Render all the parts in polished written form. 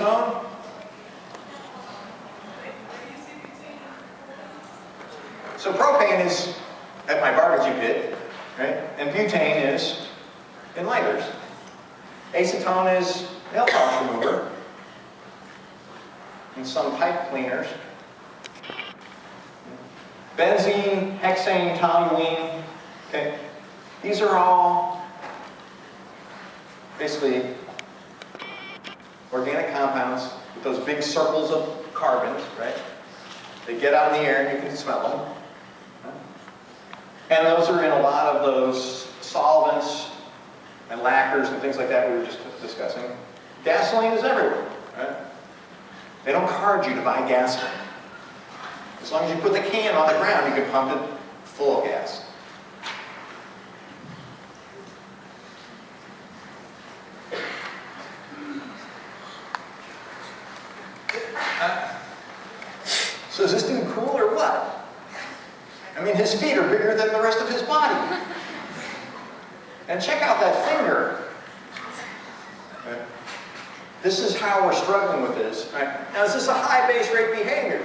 acetone. So propane is at my barbecue pit, right? And butane is in lighters. Acetone is nail polish remover and some pipe cleaners. Benzene, hexane, toluene. Okay, these are all basically organic compounds with those big circles of carbons, right? They get out in the air and you can smell them. And those are in a lot of those solvents and lacquers and things like that we were just discussing. Gasoline is everywhere, right? They don't card you to buy gasoline. As long as you put the can on the ground, you can pump it full of gas. So is this dude cool or what? I mean, his feet are bigger than the rest of his body. And check out that finger. Okay. This is how we're struggling with this. Right? Now, is this a high base rate behavior?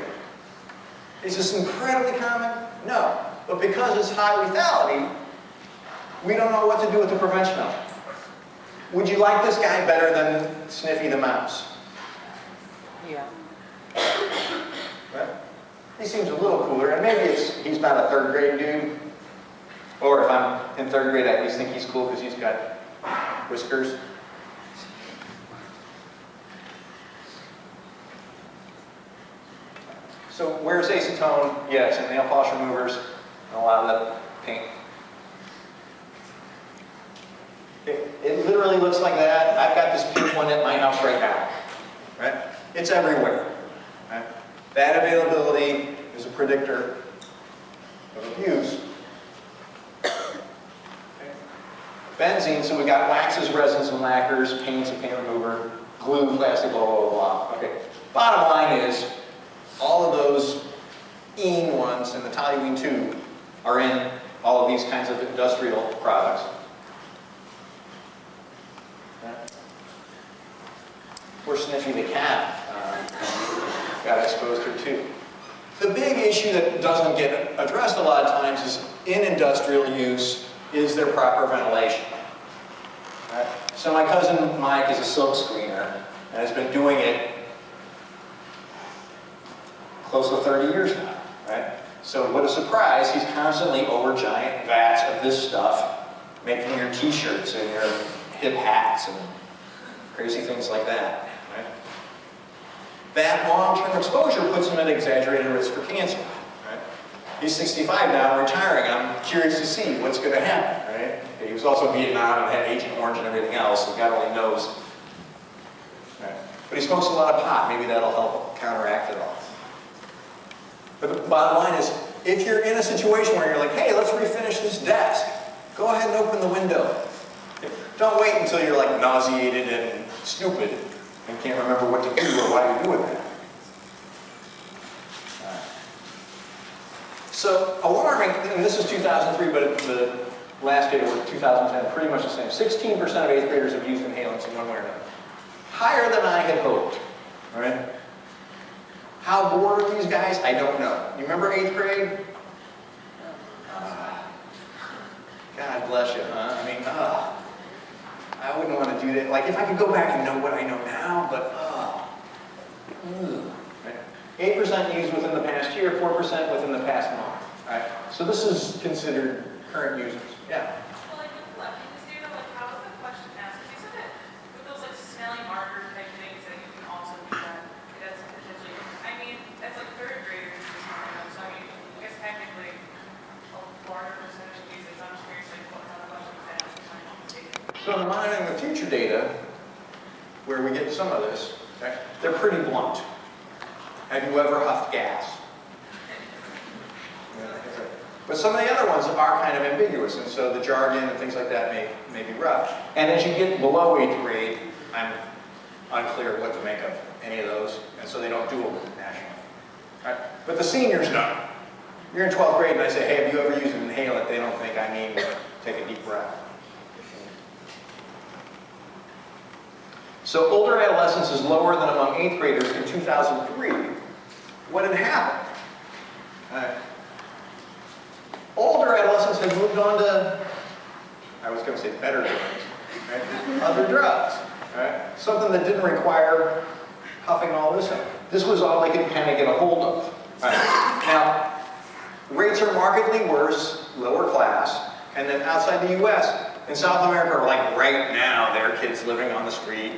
Is this incredibly common? No. But because it's high lethality, we don't know what to do with the prevention of it. Would you like this guy better than Sniffy the mouse? Yeah. Right? He seems a little cooler, and maybe he's not a third grade dude. Or if I'm in third grade, I at least think he's cool because he's got whiskers. So where's acetone? Yeah, it's in nail polish removers and a lot of the paint. It literally looks like that. I've got this pink one at my house right now. Right? It's everywhere. Right? That availability is a predictor of abuse. Okay. Benzene, so we got waxes, resins, and lacquers, paints, and paint remover, glue, plastic, blah, blah, blah. Okay. Bottom line is, all of those ene ones and the toluene too are in all of these kinds of industrial products. Poor Sniffy the cat got exposed here too. The big issue that doesn't get addressed a lot of times is in industrial use is their proper ventilation. Right? So my cousin Mike is a silk screener and has been doing it close to 30 years now. Right? So what a surprise, he's constantly over giant vats of this stuff, making your t-shirts and your hip hats and crazy things like that. Right? That long-term exposure puts him at exaggerated risk for cancer. Right? He's 65 now, retiring. I'm curious to see what's going to happen. Right? He was also in Vietnam and had Agent Orange and everything else, so God only knows. Right? But he smokes a lot of pot. Maybe that'll help counteract it all. But the bottom line is, if you're in a situation where you're like, hey, let's refinish this desk, go ahead and open the window. Don't wait until you're like nauseated and stupid and can't remember what to do or why you're doing that. So alarming, and this is 2003, but the last data was 2010, pretty much the same. 16% of 8th graders have used inhalants in one way or another. Higher than I had hoped, all right? How bored are these guys? I don't know. You remember 8th grade? God bless you, huh? I mean, I wouldn't want to do that. Like, if I could go back and know what I know now, but, right? 8% used within the past year, 4% within the past month, right? So this is considered current users. Yeah? Well, like, with collecting this data, like, how was the question asked? Because you said that with those, like, smelly marker type things, that you can also do that. That's potentially, I mean, that's like third graders or something, so I mean, I guess technically, a larger percentage of users, I'm just curious, like, what kind of questions they ask or something. So in monitoring the future data, where we get some of this, okay, they're pretty blunt. Have you ever huffed gas? But some of the other ones are kind of ambiguous, and so the jargon and things like that may be rough. And as you get below 8th grade, I'm unclear what to make of any of those, and so they don't do them nationally. Right? But the seniors know. You're in 12th grade and I say, hey, have you ever used an inhalant? They don't think I mean take a deep breath. So older adolescence is lower than among 8th graders in 2003. What had happened? Older adolescents had moved on to, I was going to say better drugs, right? Other drugs, right? Something that didn't require huffing all this up. This was all they could kind of get a hold of. Right? Now, rates are markedly worse, lower class, and then outside the US, in South America, like right now, there are kids living on the street,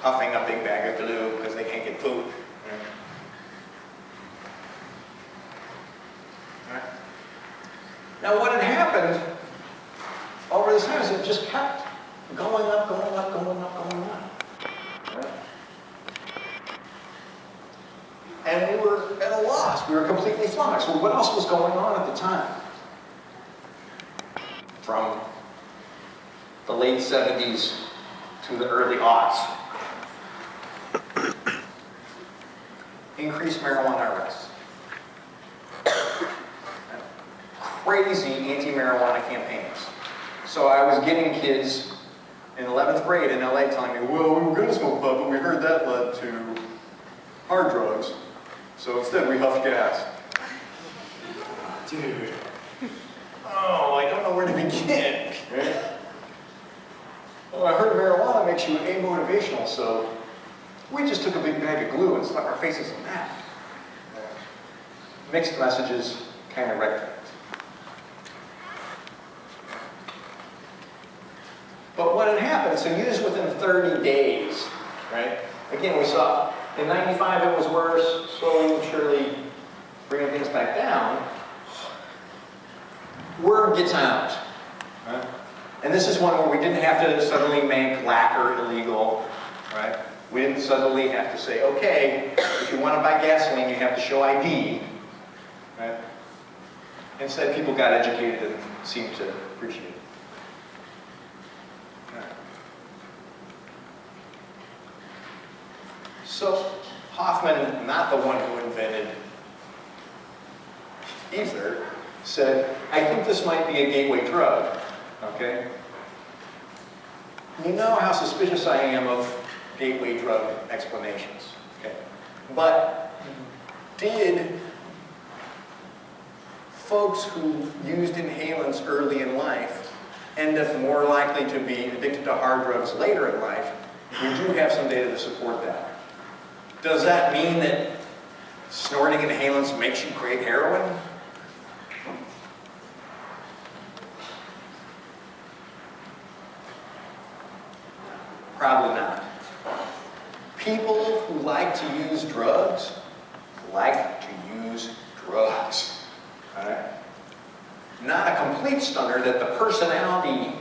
huffing a big bag of glue because they can't get food. Right? Now, what had happened over this time is it just kept going up, going up, going up, going up. Right? And we were at a loss. We were completely flummoxed. Well, what else was going on at the time? From the late 70s to the early aughts. Increased marijuana arrests. Crazy anti-marijuana campaigns. So I was getting kids in 11th grade in LA telling me, well, we were going to smoke pot, but we heard that led to hard drugs. So instead we huffed gas. Dude. Oh, I don't know where to begin. Right? Well, I heard marijuana makes you amotivational, so we just took a big bag of glue and slapped our faces on that. Mixed messages, kind of red flags. But what had happened, so used within 30 days, right? Again, we saw in 95 it was worse, slowly but surely bringing things back down. Word gets out, right? And this is one where we didn't have to suddenly make lacquer illegal, right? We didn't suddenly have to say, okay, if you want to buy gasoline, you have to show ID, right? Instead, people got educated and seemed to appreciate it. So, Hoffman, not the one who invented ether, said, I think this might be a gateway drug, okay? You know how suspicious I am of gateway drug explanations, okay? But did folks who used inhalants early in life end up more likely to be addicted to hard drugs later in life? We do have some data to support that. Does that mean that snorting inhalants makes you crave heroin? Probably not. People who like to use drugs like to use drugs. All right? Not a complete stunner that the personality,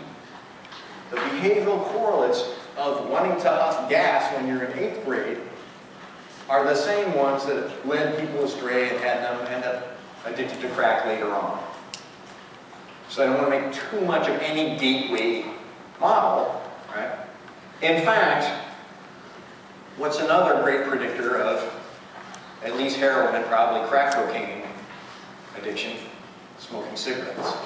the behavioral correlates of wanting to huff gas when you're in 8th grade are the same ones that led people astray and had them end up addicted to crack later on. So I don't want to make too much of any gateway model, right? In fact, what's another great predictor of at least heroin and probably crack cocaine addiction? Smoking cigarettes.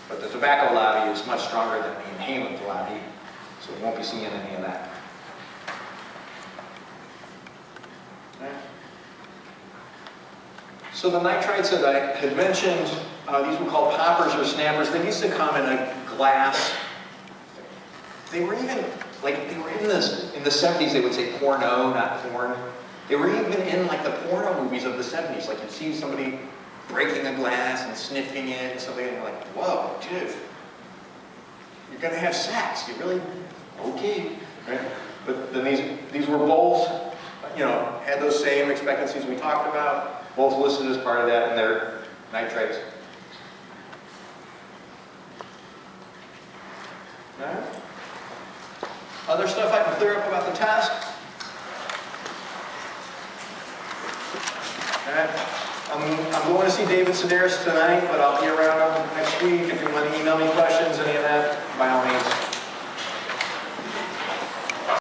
But the tobacco lobby is much stronger than the inhalant lobby, so we won't be seeing any of that. So the nitrites that I had mentioned, these were called poppers or snappers. They used to come in a glass. They were even, like, they were in the 70s, they would say porno, not porn. They were even in, like, the porno movies of the 70s. Like, you'd see somebody breaking a glass and sniffing it and something, and you're like, whoa, dude, you're going to have sex. You really, okay. Right? But then these were both, you know, had those same expectancies we talked about, both listed as part of that, and they're nitrates. Right? Other stuff I can clear up about the test? Right. I'm going to see David Sedaris tonight, but I'll be around next week. If you want to email me questions, any of that, by all means.